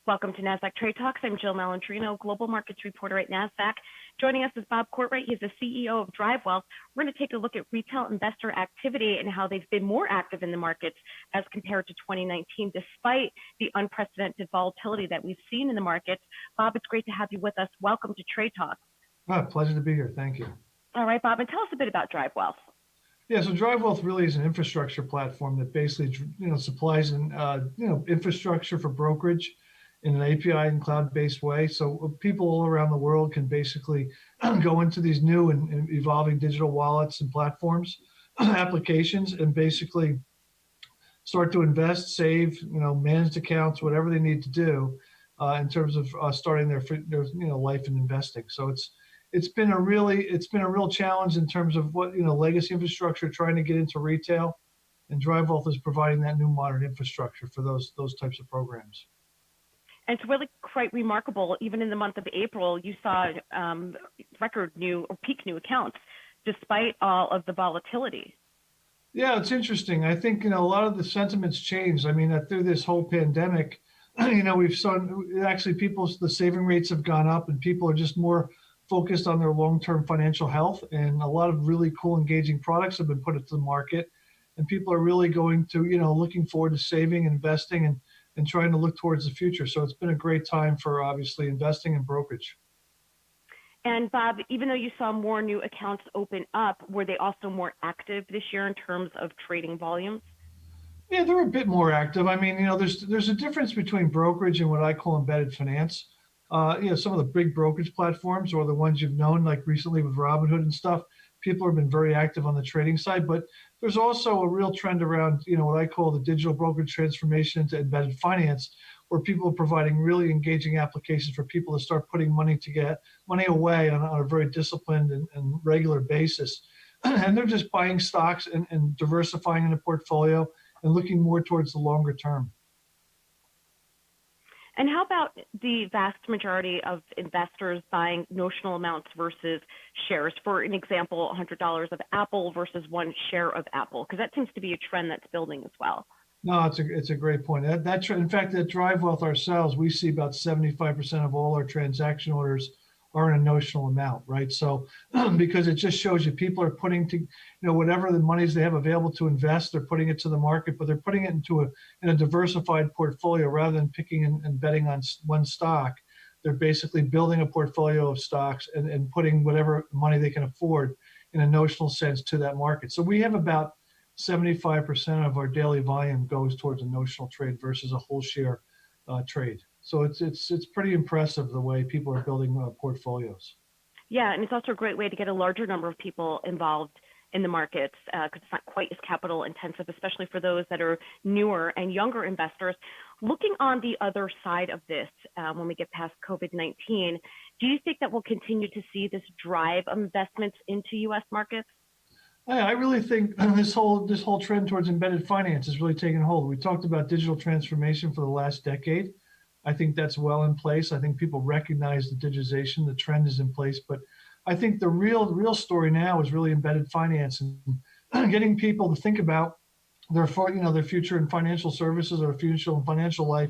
Welcome to Nasdaq Trade Talks. I'm Jill Malandrino, Global Markets Reporter at Nasdaq. Joining us is Bob Cortright. He's the CEO of Drive Wealth. We're going to take a look at retail investor activity and how they've been more active in the markets as compared to 2019, despite the unprecedented volatility that we've seen in the markets. Bob, it's great to have you with us. Welcome to Trade Talks. Pleasure to be here. Thank you. All right, Bob, and tell us a bit about Drive Wealth. Yeah, so Drive Wealth really is an infrastructure platform that basically, supplies infrastructure for brokerage in an API and cloud-based way. So people all around the world can basically go into these new and evolving digital wallets and platforms, applications, and basically start to invest, save, managed accounts, whatever they need to do in terms of starting their life in investing. So it's been a real challenge in terms of what legacy infrastructure trying to get into retail, and Drive Wealth is providing that new modern infrastructure for those types of programs. And it's really quite remarkable. Even in the month of April, you saw record new or peak new accounts, despite all of the volatility. Yeah, it's interesting. I think a lot of the sentiments changed. I mean, through this whole pandemic, we've seen actually the saving rates have gone up, and people are just more focused on their long-term financial health. And a lot of really cool, engaging products have been put into the market, and people are really going to looking forward to saving, investing, and trying to look towards the future. So it's been a great time for obviously investing in brokerage. And Bob, even though you saw more new accounts open up, were they also more active this year in terms of trading volumes? Yeah, they're a bit more active. I mean, there's a difference between brokerage and what I call embedded finance. Some of the big brokerage platforms, or the ones you've known, like recently with Robinhood and stuff, people have been very active on the trading side. But there's also a real trend around, what I call the digital brokerage transformation into embedded finance, where people are providing really engaging applications for people to start putting money away on a very disciplined and regular basis. And they're just buying stocks and diversifying in a portfolio and looking more towards the longer term. And how about the vast majority of investors buying notional amounts versus shares? For an example, $100 of Apple versus one share of Apple, because that seems to be a trend that's building as well. No, it's a great point. That trend, in fact, at Drive Wealth ourselves, we see about 75% of all our transaction orders are in a notional amount, right? So because it just shows you people are putting to, whatever the monies they have available to invest, they're putting it to the market, but they're putting it in a diversified portfolio rather than picking and betting on one stock. They're basically building a portfolio of stocks and putting whatever money they can afford in a notional sense to that market. So we have about 75% of our daily volume goes towards a notional trade versus a whole share trade. So it's pretty impressive the way people are building portfolios. Yeah, and it's also a great way to get a larger number of people involved in the markets because it's not quite as capital intensive, especially for those that are newer and younger investors. Looking on the other side of this, when we get past COVID-19, do you think that we'll continue to see this drive of investments into U.S. markets? I really think this whole trend towards embedded finance is really taking hold. We talked about digital transformation for the last decade. I think that's well in place. I think people recognize the digitization, the trend is in place, but I think the real story now is really embedded finance and getting people to think about their future in financial services or future in financial life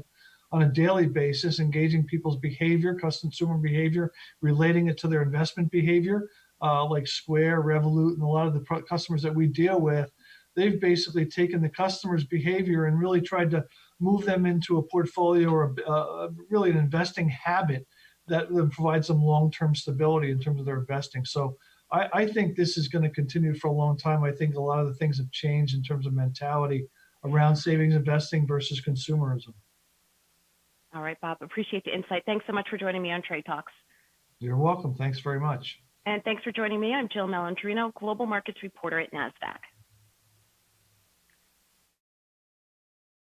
on a daily basis, engaging people's behavior, consumer behavior, relating it to their investment behavior, like Square, Revolut, and a lot of the customers that we deal with. They've basically taken the customer's behavior and really tried to move them into a portfolio or really an investing habit that provides them long-term stability in terms of their investing. So I think this is going to continue for a long time. I think a lot of the things have changed in terms of mentality around savings investing versus consumerism. All right, Bob, appreciate the insight. Thanks so much for joining me on Trade Talks. You're welcome. Thanks very much. And thanks for joining me. I'm Jill Malandrino, Global Markets Reporter at Nasdaq.